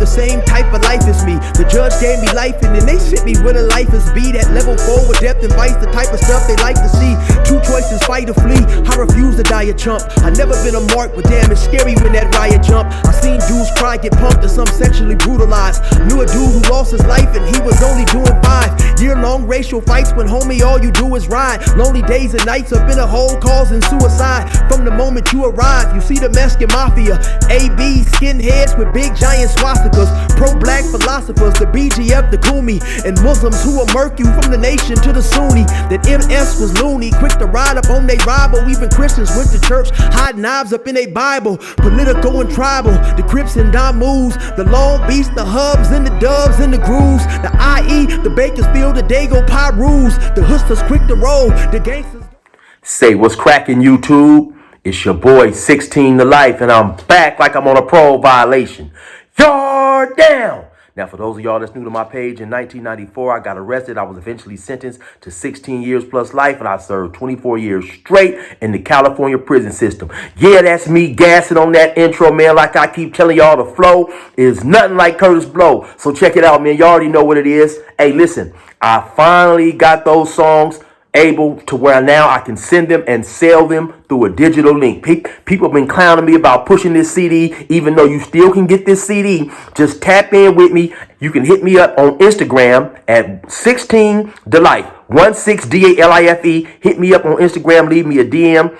the same type of life as me. The judge gave me life and then they sent me where the life is be. That level 4 with depth and vice, the type of stuff they like to see. Two choices, fight or flee. I refuse to die a chump. I never been a mark, but damn, it's scary when that riot jump. I seen dudes cry, get pumped, and some sexually brutalized. Knew a dude who lost his life and he was only doing 5 year-long racial fights when homie all you do is ride. Lonely days and nights up in a hole causing suicide. From the moment you arrive, you see the Mexican mafia, AB skinheads with big giant swastikas, pro-black philosophers, the BGF, the Kumi, and Muslims who will murk you from the nation to the Sunni. That MS was loony, quick to ride up on they rival. Even Christians went to church, hide knives up in a Bible. Political and tribal, the Crips and Damus, the Long Beach, the Hubs and the Dubs and the Grooves, the IE, the Bakersfield, the Dago Pyrus, the Hustlers quick to roll, the gangsters. Say what's cracking, YouTube? It's your boy 16 to Life, and I'm back like I'm on a parole violation. You're down. Now, for those of y'all that's new to my page, in 1994, I got arrested. I was eventually sentenced to 16 years plus life, and I served 24 years straight in the California prison system. Yeah, that's me gassing on that intro, man. Like I keep telling y'all, the flow is nothing like Curtis Blow. So check it out, man. You already know what it is. Hey, listen, I finally got those songs able to where now I can send them and sell them through a digital link. People have been clowning me about pushing this CD, even though you still can get this CD. Just tap in with me. You can hit me up on Instagram at 16delife, 16DALIFE. Hit me up on Instagram, leave me a DM,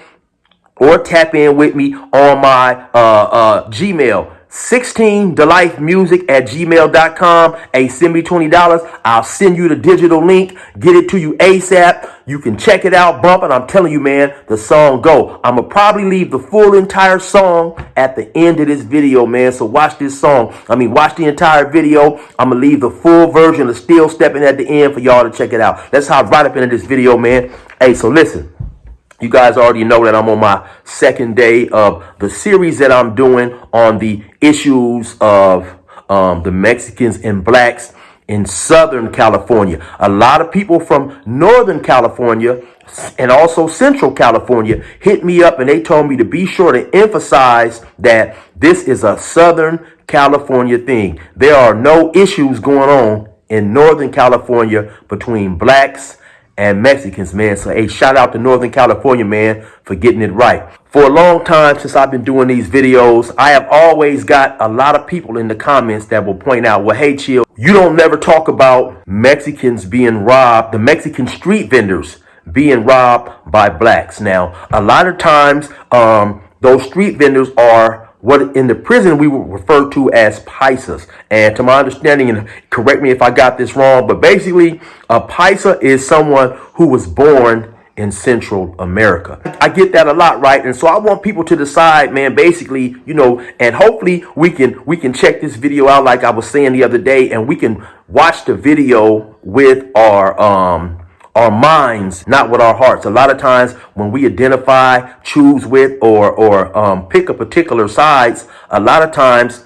or tap in with me on my Gmail. 16delifemusic@gmail.com. Hey, send me $20. I'll send you the digital link. Get it to you ASAP. You can check it out, bump it. I'm telling you, man, the song go. I'm going to probably leave the full entire song at the end of this video, man. So watch this song. Watch the entire video. I'm going to leave the full version of Still Stepping at the end for y'all to check it out. Let's hop right up into this video, man. Hey, so listen. You guys already know that I'm on my second day of the series that I'm doing on the issues of the Mexicans and blacks in Southern California. A lot of people from Northern California and also Central California hit me up and they told me to be sure to emphasize that this is a Southern California thing. There are no issues going on in Northern California between blacks and Mexicans, man. So, hey, shout out to Northern California, man, for getting it right. For a long time since I've been doing these videos, I have always got a lot of people in the comments that will point out, well, hey, Chill, you don't never talk about Mexicans being robbed, the Mexican street vendors being robbed by blacks. Now, a lot of times, those street vendors are what in the prison we would refer to as paisas. And to my understanding, and correct me if I got this wrong, but basically a paisa is someone who was born in Central America. I get that a lot, right? And so I want people to decide, man, basically, you know, and hopefully we can check this video out like I was saying the other day, and we can watch the video with our minds, not with our hearts. A lot of times when we identify, choose with, or pick a particular sides, a lot of times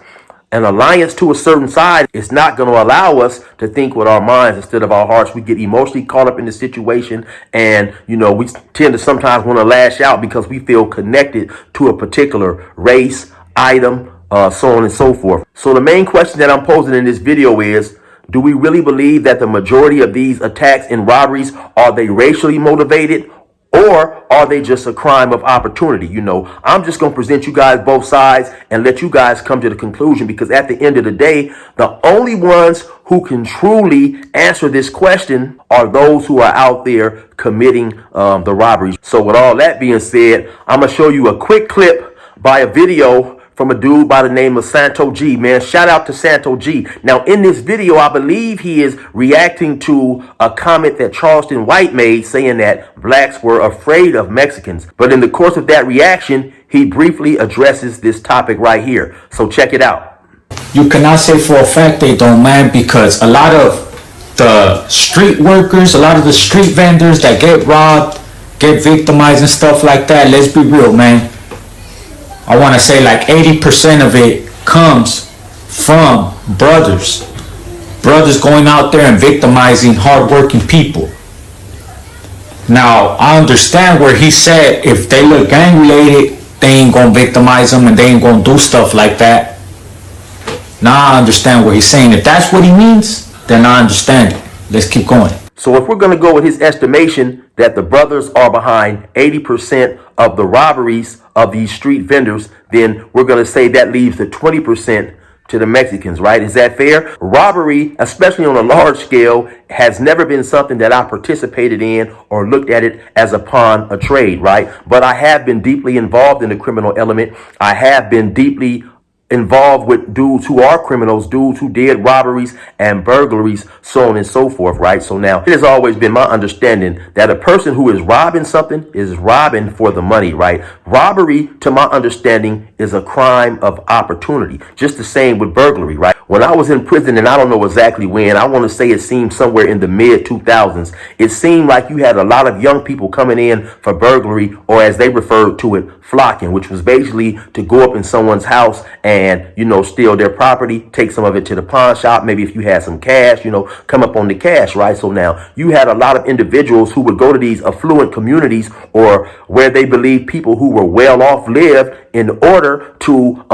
an alliance to a certain side is not going to allow us to think with our minds instead of our hearts. We get emotionally caught up in the situation, and you know, we tend to sometimes want to lash out because we feel connected to a particular race, item, so on and so forth. So the main question that I'm posing in this video is, do we really believe that the majority of these attacks and robberies, are they racially motivated, or are they just a crime of opportunity? You know, I'm just going to present you guys both sides and let you guys come to the conclusion, because at the end of the day, the only ones who can truly answer this question are those who are out there committing the robberies. So with all that being said, I'm going to show you a quick clip by a video from a dude by the name of Santo G, man. Shout out to Santo G. Now, in this video, I believe he is reacting to a comment that Charleston White made saying that blacks were afraid of Mexicans. But in the course of that reaction, he briefly addresses this topic right here. So check it out. You cannot say for a fact they don't, man, because a lot of the street workers, a lot of the street vendors that get robbed, get victimized and stuff like that, let's be real, man. I want to say like 80% of it comes from brothers going out there and victimizing hardworking people. Now, I understand where he said if they look gang related, they ain't gonna victimize them and they ain't gonna do stuff like that. Now I understand what he's saying. If that's what he means, then I understand it. Let's keep going. So if we're going to go with his estimation that the brothers are behind 80% of the robberies of these street vendors, then we're going to say that leaves the 20% to the Mexicans, right? Is that fair? Robbery, especially on a large scale, has never been something that I participated in or looked at it as upon a trade, right? But I have been deeply involved in the criminal element. I have been deeply involved with dudes who are criminals, dudes who did robberies and burglaries, so on and so forth, right? So now it has always been my understanding that a person who is robbing something is robbing for the money, right? Robbery, to my understanding, is a crime of opportunity. Just the same with burglary, right? When I was in prison, and I don't know exactly when, I want to say it seemed somewhere in the mid 2000s, it seemed like you had a lot of young people coming in for burglary, or as they referred to it, flocking, which was basically to go up in someone's house and, steal their property, take some of it to the pawn shop. Maybe if you had some cash, come up on the cash, right? So now you had a lot of individuals who would go to these affluent communities or where they believe people who were well off lived in order to,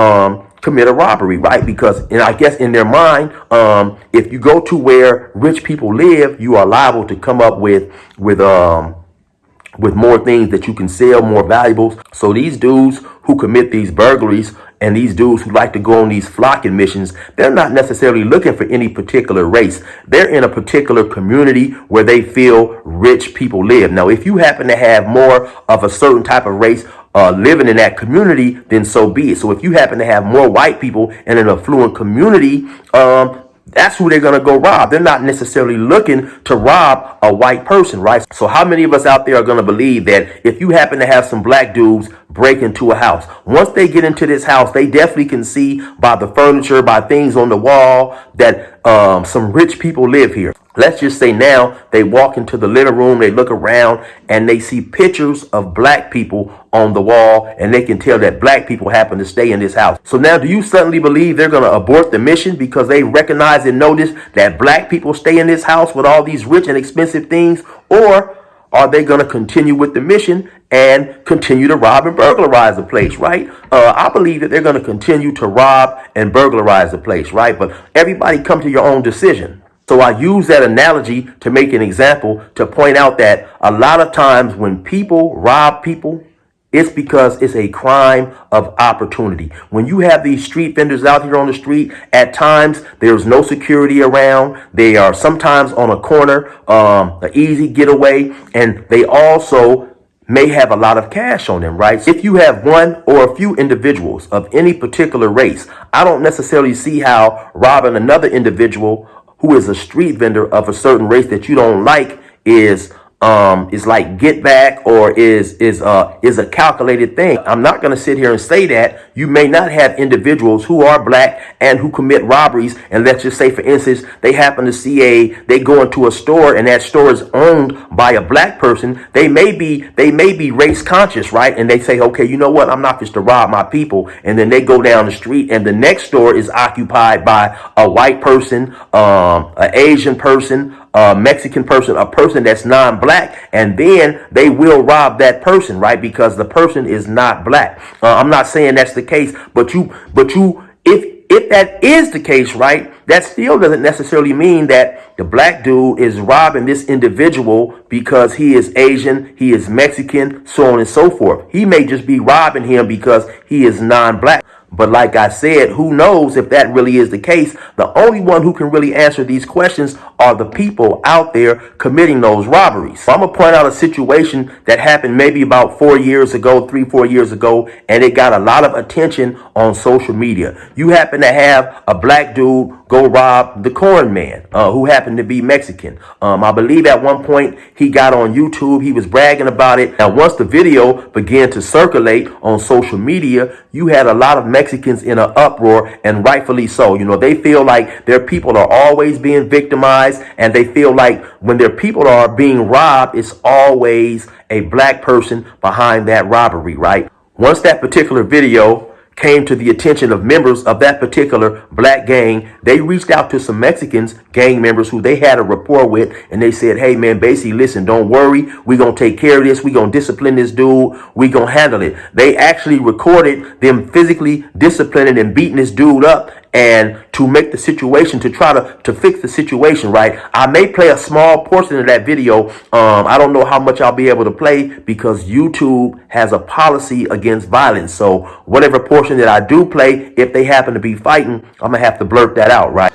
commit a robbery, right? Because, and I guess in their mind, if you go to where rich people live, you are liable to come up with more things that you can sell, more valuables. So these dudes who commit these burglaries and these dudes who like to go on these flocking missions, they're not necessarily looking for any particular race. They're in a particular community where they feel rich people live. Now, if you happen to have more of a certain type of race living in that community, then so be it. So if you happen to have more white people in an affluent community, that's who they're going to go rob. They're not necessarily looking to rob a white person, right? So how many of us out there are going to believe that if you happen to have some black dudes break into a house, once they get into this house, they definitely can see by the furniture, by things on the wall, that some rich people live here. Let's just say now they walk into the living room, they look around and they see pictures of black people on the wall, and they can tell that black people happen to stay in this house. So now do you suddenly believe they're going to abort the mission because they recognize and notice that black people stay in this house with all these rich and expensive things? Or are they going to continue with the mission and continue to rob and burglarize the place, right? I believe that they're going to continue to rob and burglarize the place, right? But everybody come to your own decision. So I use that analogy to make an example to point out that a lot of times when people rob people, it's because it's a crime of opportunity. When you have these street vendors out here on the street, at times there's no security around. They are sometimes on a corner, an easy getaway, and they also may have a lot of cash on them, right? If you have one or a few individuals of any particular race, I don't necessarily see how robbing another individual who is a street vendor of a certain race that you don't like is like get back or is a calculated thing. I'm not going to sit here and say that. You may not have individuals who are black and who commit robberies, and let's just say, for instance, they happen to see they go into a store and that store is owned by a black person. They may be race conscious, right? And they say, okay, you know what? I'm not just to rob my people. And then they go down the street and the next store is occupied by a white person, an Asian person, a Mexican person, a person that's non-black, and then they will rob that person, right? Because the person is not black. I'm not saying that's the case, but if that is the case, right, that still doesn't necessarily mean that the black dude is robbing this individual because he is Asian, he is Mexican, so on and so forth. He may just be robbing him because he is non-black. But like I said, who knows if that really is the case? The only one who can really answer these questions are the people out there committing those robberies. So I'm going to point out a situation that happened maybe about 4 years ago, 3-4 years ago, and it got a lot of attention on social media. You happen to have a black dude go rob the corn man, who happened to be Mexican. I believe at one point he got on YouTube. He was bragging about it. Now, once the video began to circulate on social media, you had a lot of Mexicans in an uproar, and rightfully so. They feel like their people are always being victimized, and they feel like when their people are being robbed, it's always a black person behind that robbery, right? Once that particular video came to the attention of members of that particular black gang, they reached out to some Mexicans, gang members who they had a rapport with, and they said, hey man, basically, listen, don't worry, we're going to take care of this, we're going to discipline this dude, we're going to handle it. They actually recorded them physically disciplining and beating this dude up, and to to make the situation, to try to fix the situation, right? I may play a small portion of that video. I don't know how much I'll be able to play because YouTube has a policy against violence. So whatever portion that I do play, if they happen to be fighting, I'm gonna have to blurt that out, right?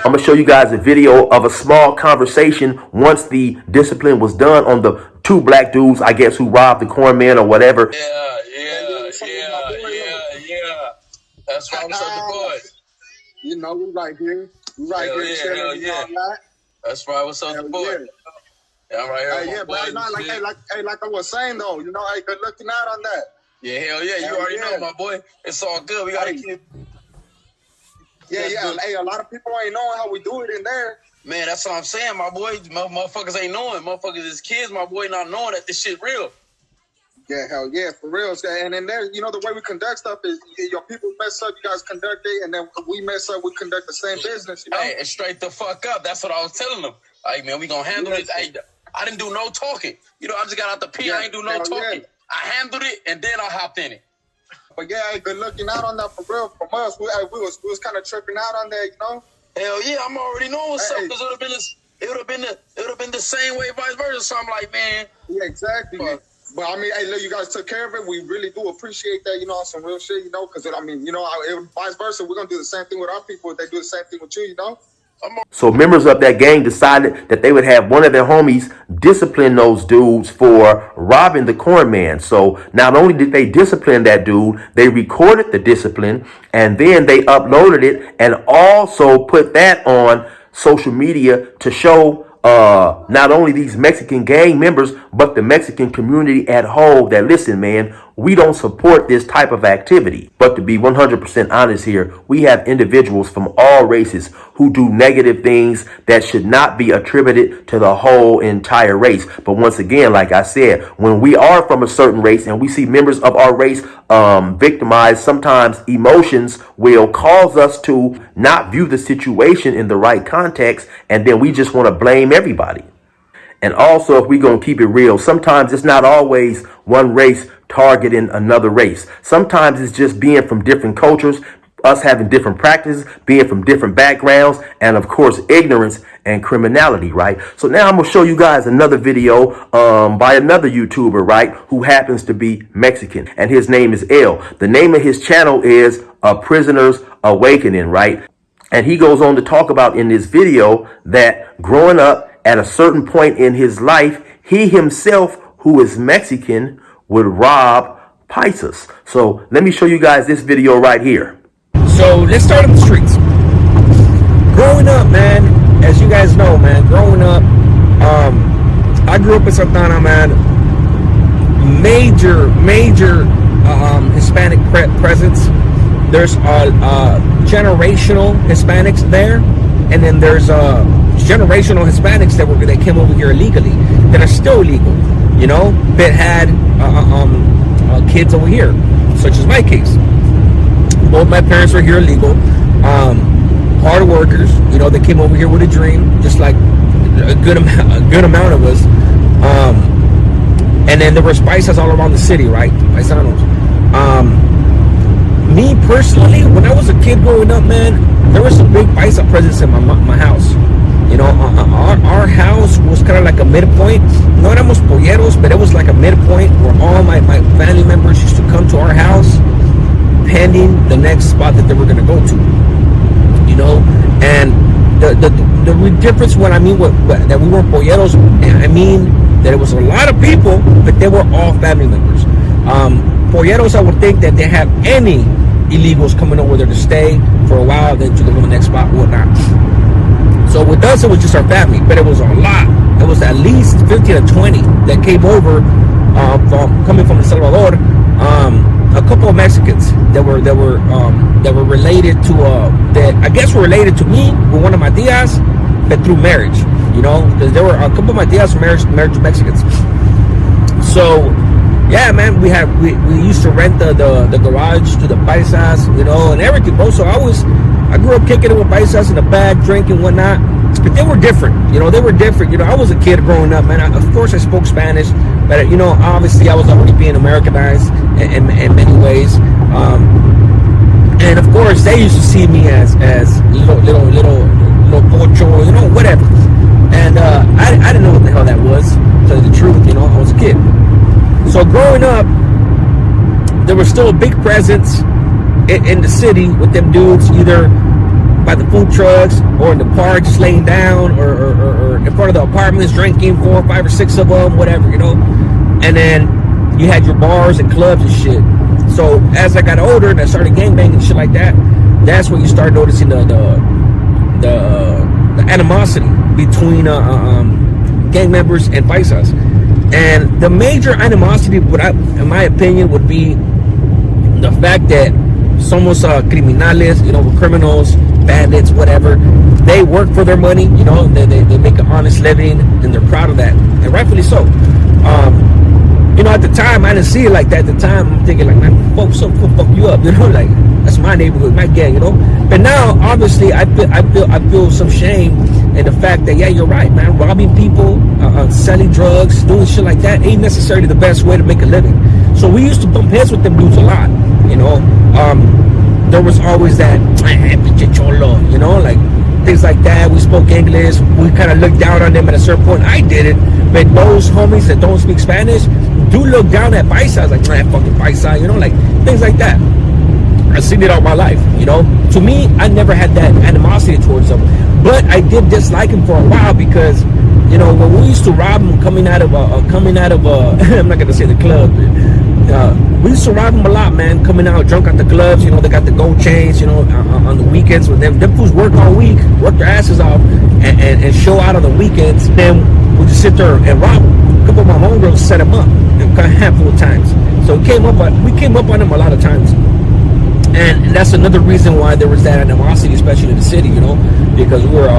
I'm gonna show you guys a video of a small conversation once the discipline was done on the two black dudes, I guess, who robbed the corn man or whatever. Yeah. That's why I'm so the boy. You know, we right here. We right here chilling all night. That's right. What's up, the boy? Yeah, I'm right here. But not like I was saying though, you know, good looking out on that. Yeah, hell yeah. You already know, my boy. It's all good. We gotta keep. Yeah. Hey, a lot of people ain't knowing how we do it in there. Man, that's what I'm saying, my boy. Motherfuckers ain't knowing. Motherfuckers is kids, my boy, not knowing that this shit real. Yeah, hell yeah, for real. And then there, you know, the way we conduct stuff is your people mess up, you guys conduct it, and then we mess up, we conduct the same business, you know? Hey, and straight the fuck up. That's what I was telling them. Hey, man, we gonna handle this. Hey, I didn't do no talking. You know, I just got out the pee. I ain't do no talking. I handled it, and then I hopped in it. But yeah, hey, good looking out on that for real. From us, we was kind of tripping out on that, you know. Hell yeah, I'm already knowing something because it would have been the same way, vice versa. So I'm like, man. Yeah, exactly. But I mean, hey, look, you guys took care of it. We really do appreciate that, you know, some real shit, you know, because I mean, you know, vice versa, we're gonna do the same thing with our people if they do the same thing with you, you know. So members of that gang decided that they would have one of their homies discipline those dudes for robbing the corn man. So not only did they discipline that dude, they recorded the discipline and then they uploaded it and also put that on social media to show not only these Mexican gang members, but the Mexican community at whole that, listen, man, we don't support this type of activity. But to be 100% honest here, we have individuals from all races who do negative things that should not be attributed to the whole entire race. But once again, like I said, when we are from a certain race and we see members of our race victimized, sometimes emotions will cause us to not view the situation in the right context, and then we just want to blame everybody. And also, if we're going to keep it real, sometimes it's not always one race targeting another race. Sometimes it's just being from different cultures, us having different practices, being from different backgrounds, and of course, ignorance and criminality, right? So now I'm going to show you guys another video by another YouTuber, right, who happens to be Mexican, and his name is El. The name of his channel is A Prisoner's Awakening, right? And he goes on to talk about in this video that growing up at a certain point in his life, he himself, who is Mexican, would rob paisas. So let me show you guys this video right here. So let's start in the streets. Growing up, man, as you guys know, man, growing up, I grew up in Santana, man. Major Hispanic presence. There's generational Hispanics there, and then there's generational Hispanics that came over here illegally that are still illegal, you know, that had kids over here, such as my case. Both my parents were here illegal, hard workers, you know, they came over here with a dream, just like a good amount of us. And then there was paisas all around the city, right? Paisanos. Me personally, when I was a kid growing up, man, there was some big paisa presence in my house. You know, our house was kind of like a midpoint. No éramos polleros, but it was like a midpoint where all my family members used to come to our house pending the next spot that they were going to go to. You know, and the difference when I mean that we weren't polleros, I mean that it was a lot of people, but they were all family members. Polleros, I would think that they have any illegals coming over there to stay for a while, then to go to the next spot, whatnot. So with us, it was just our family, but it was a lot. It was at least 15 to 20 that came over coming from El Salvador a couple of Mexicans that were related to that I guess were related to me with one of my tias, but through marriage, you know, because there were a couple of my tias were married to Mexicans. So yeah, man, we used to rent the garage to the paisas, you know, and everything, bro. So I grew up kicking it with paisas in the back, drinking, whatnot. But they were different, you know. They were different, you know. I was a kid growing up, man. Of course, I spoke Spanish, but you know, obviously, I was already being Americanized in many ways. And of course, they used to see me as little pocho, you know, whatever. And I didn't know what the hell that was. To tell you the truth, you know, I was a kid. So growing up, there was still a big presence in the city with them dudes, either by the food trucks or in the park just laying down, or in front of the apartments drinking, 4, 5, or 6 of them, whatever, you know. And then you had your bars and clubs and shit. So as I got older and I started gangbanging and shit like that, that's when you start noticing the animosity between gang members and paisas. And the major animosity, in my opinion, would be the fact that somos criminales, you know, we're criminals, bandits, whatever. They work for their money, you know, they make an honest living, and they're proud of that, and rightfully so. You know, at the time, I didn't see it like that. At the time, I'm thinking like, man, folks, so fuck you up, you know, like that's my neighborhood, my gang, you know. But now, obviously, I feel some shame in the fact that, yeah, you're right, man. Robbing people, selling drugs, doing shit like that ain't necessarily the best way to make a living. So we used to bump heads with them dudes a lot, you know. There was always that, you know, like things like that. We spoke English. We kind of looked down on them at a certain point. I did it, but those homies that don't speak Spanish do look down at paisas, like, man, fucking paisa, you know, like things like that. I've seen it all my life, you know. To me, I never had that animosity towards them, but I did dislike him for a while because, you know, when we used to rob him coming out of I'm not gonna say the club. We used to rob them a lot, man. Coming out drunk at the clubs, you know, they got the gold chains, you know, on the weekends when them fools work all week, work their asses off, and show out on the weekends. Then we just sit there and rob them. A couple of my homegirls set them up a handful of times. So we came up on them a lot of times. And that's another reason why there was that animosity, especially in the city, you know, because we were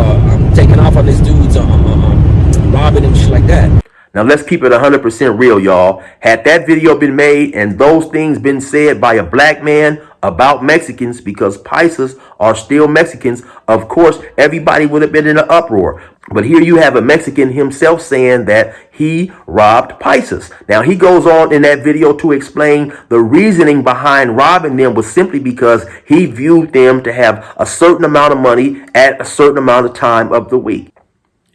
taking off on these dudes, robbing and shit like that. Now let's keep it 100% real, y'all. Had that video been made and those things been said by a black man about Mexicans, because paisas are still Mexicans, of course, everybody would have been in an uproar. But here you have a Mexican himself saying that he robbed paisas. Now he goes on in that video to explain the reasoning behind robbing them was simply because he viewed them to have a certain amount of money at a certain amount of time of the week.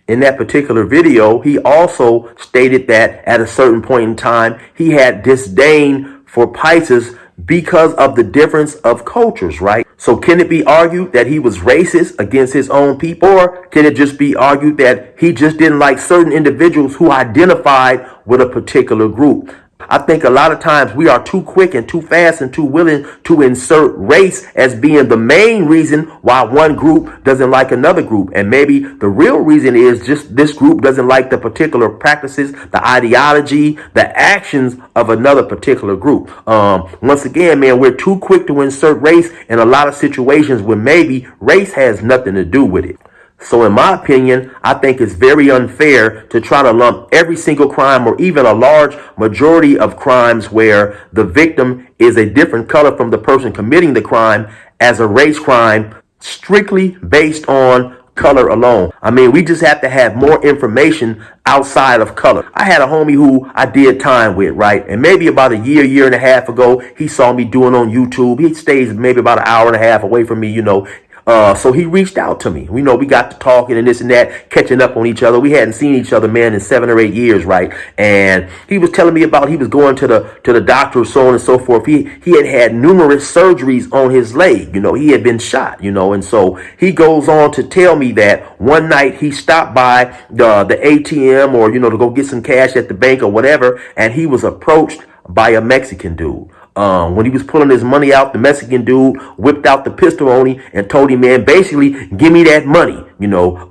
In that particular video, he also stated that at a certain point in time, he had disdain for paisas because of the difference of cultures, right? So can it be argued that he was racist against his own people? Or can it just be argued that he just didn't like certain individuals who identified with a particular group? I think a lot of times we are too quick and too fast and too willing to insert race as being the main reason why one group doesn't like another group. And maybe the real reason is just this group doesn't like the particular practices, the ideology, the actions of another particular group. Once again, man, we're too quick to insert race in a lot of situations where maybe race has nothing to do with it. So in my opinion, I think it's very unfair to try to lump every single crime or even a large majority of crimes where the victim is a different color from the person committing the crime as a race crime strictly based on color alone. I mean, we just have to have more information outside of color. I had a homie who I did time with, right? And maybe about a year and a half ago, he saw me doing on YouTube. He stays maybe about an hour and a half away from me, you know. So he reached out to me. We got to talking and this and that, catching up on each other. We hadn't seen each other, man, in 7 or 8 years, right? And he was telling me about he was going to the doctor, so on and so forth. He had numerous surgeries on his leg. You know, he had been shot, you know, and so he goes on to tell me that one night he stopped by the ATM or, you know, to go get some cash at the bank or whatever, and he was approached by a Mexican dude. When he was pulling his money out, the Mexican dude whipped out the pistol on him and told him, man, basically, give me that money. You know,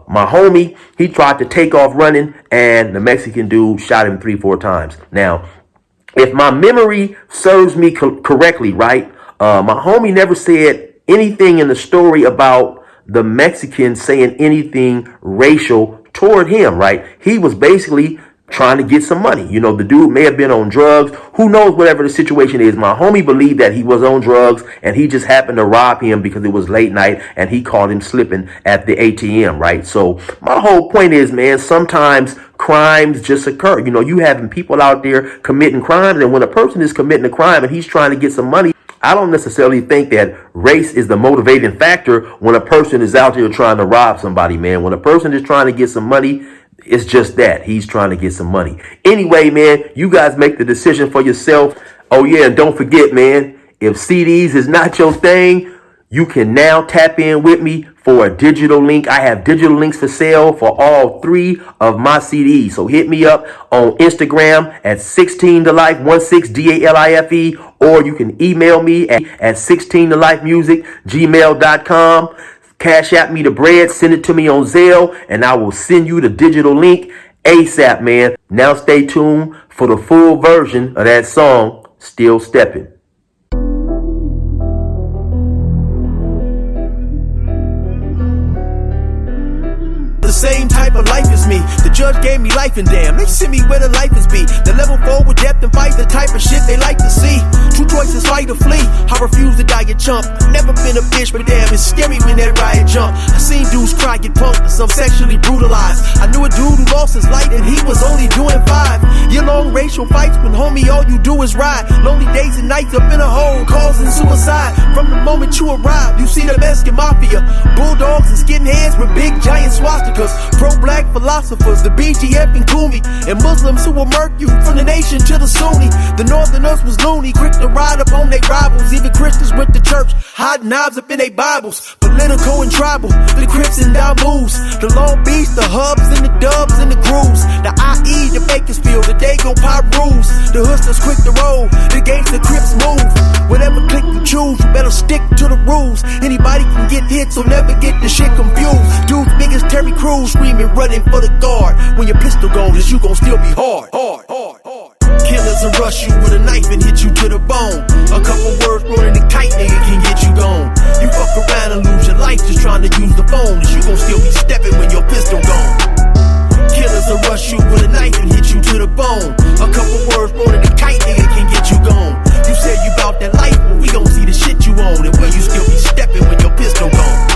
my homie, he tried to take off running and the Mexican dude shot him 3-4 times. Now, if my memory serves me correctly, right? My homie never said anything in the story about the Mexican saying anything racial toward him, right? He was basically trying to get some money. You know, the dude may have been on drugs. Who knows, whatever the situation is. My homie believed that he was on drugs and he just happened to rob him because it was late night and he caught him slipping at the ATM, right? So my whole point is, man, sometimes crimes just occur. You know, you having people out there committing crimes, and when a person is committing a crime and he's trying to get some money, I don't necessarily think that race is the motivating factor when a person is out there trying to rob somebody, man. When a person is trying to get some money, it's just that he's trying to get some money. Anyway, man, you guys make the decision for yourself. Oh yeah, and don't forget, man, if CDs is not your thing, you can now tap in with me for a digital link. I have digital links for sale for all 3 of my CDs. So hit me up on Instagram at 16tolife, 16 DALIFE, or you can email me at 16tolifemusic@gmail.com. Cash App me the bread, send it to me on Zelle, and I will send you the digital link ASAP, man. Now stay tuned for the full version of that song, Still Steppin'. The same type of life as me. The judge gave me life, and damn, they sent me where the life is be. The level 4 with depth and fight, the type of shit they like to see. 2 choices, fight or flee. I refuse to die a chump. Never been a bitch, but damn, it's scary when that riot jump. I seen dudes cry, get punked, and some sexually brutalized. I knew a dude who lost his life, and he was only doing 5-year-long racial fights when, homie, all you do is ride. Lonely days and nights up in a hole, causing suicide. From the moment you arrive, you see the Mexican mafia, bulldogs and skinheads with big giant swastikas. Pro-black philosophers, the BGF and Kumi, and Muslims who will murk you from the nation to the Sunni. The Northerners was loony, quick to ride up on their rivals. Even Christians went to church, hiding knives up in their Bibles. Political and tribal, the Crips and Damus, the Long Beach, the Hubs and the Dubs and the Grooves, the IE, the Bakersfield, the Dago Pop rules. The hustlers quick to roll, the gangsta Crips move. Whatever click you choose, you better stick to the rules. Anybody can get hit, so never get the shit confused. Dude's big as Terry Crews, screaming, running for the guard. When your pistol goes, is you gon' still be hard. Killers will rush you with a knife and hit you to the bone. A couple words thrown in the kite, nigga, can get you gone. You fuck around and lose your life just trying to use the phone. Is you gon' still be stepping when your pistol gone. Killers will rush you with a knife and hit you to the bone. A couple words thrown in the kite, nigga, can get you gone. You said you bout that life, but we gon' see the shit you own. And where you still be stepping when your pistol gone.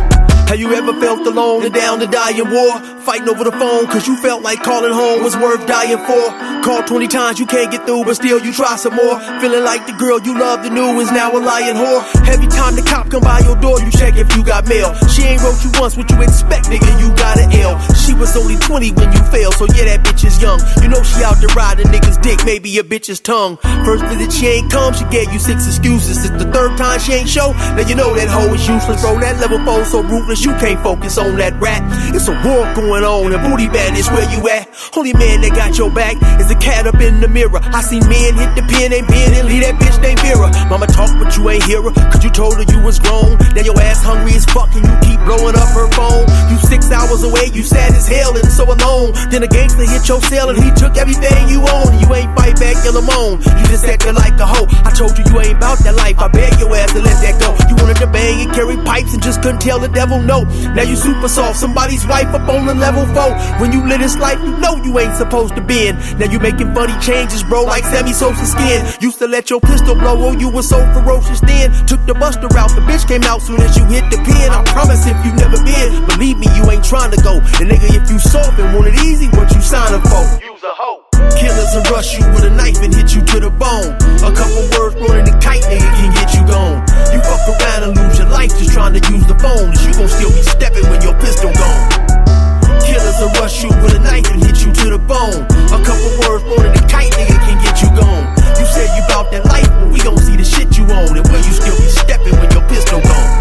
Have you ever felt alone and down to die in war? Fighting over the phone cause you felt like calling home was worth dying for. Called 20 times, you can't get through, but still you try some more. Feeling like the girl you loved and knew is now a lying whore. Every time the cop come by your door, you check if you got mail. She ain't wrote you once, what you expect, nigga, you got an L. She was only 20 when you failed, so yeah, that bitch is young. You know she out there riding niggas' dick, maybe a bitch's tongue. First visit she ain't come, she gave you 6 excuses. It's the 3rd time she ain't show, now you know that hoe is useless. Bro, that level 4 so ruthless, you can't focus on that rat. It's a war going on, and booty bad is where you at. Only man that got your back is the cat up in the mirror. I seen men hit the pen, ain't been and leave that bitch named Vera. Mama talk, but you ain't hear her, cause you told her you was grown. Now your ass hungry as fuck and you keep blowing up her phone. You 6 hours away, you sad as hell and so alone. Then a gangster hit your cell and he took everything you own. And you ain't fight back, you're alone. You just acting like a hoe. I told you you ain't about that life, I beg your ass to let that go. You wanted to bang and carry pipes and just couldn't tell the devil no. Now you super soft, somebody's wife up on the level 4. When you live this life, you know you ain't supposed to bend. Now you making funny changes, bro, like Sammy Sosa's skin. Used to let your pistol blow, oh, you was so ferocious then. Took the buster out, the bitch came out soon as you hit the pin. I promise if you never been, believe me, you ain't trying to go. And nigga, if you soft and want it easy, what you signing for? Use a hoe. Killers will rush you with a knife and hit you to the bone. A couple words thrown in the kite, nigga, can get you gone. You fuck around and lose your life just trying to use the phone. Is you gon' still be stepping when your pistol gone. Killers will rush you with a knife and hit you to the bone. A couple words thrown in the kite, nigga, can get you gone. You said you bout that life, but we gon' see the shit you own. And where you still be stepping when your pistol gone.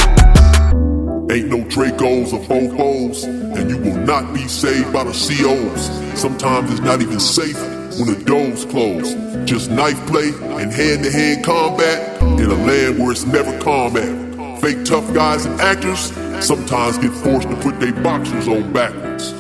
Ain't no Dracos or Fofos, and you will not be saved by the COs. Sometimes it's not even safe when the doors close. Just knife play and hand-to-hand combat in a land where it's never calm at. Fake tough guys and actors sometimes get forced to put their boxers on backwards.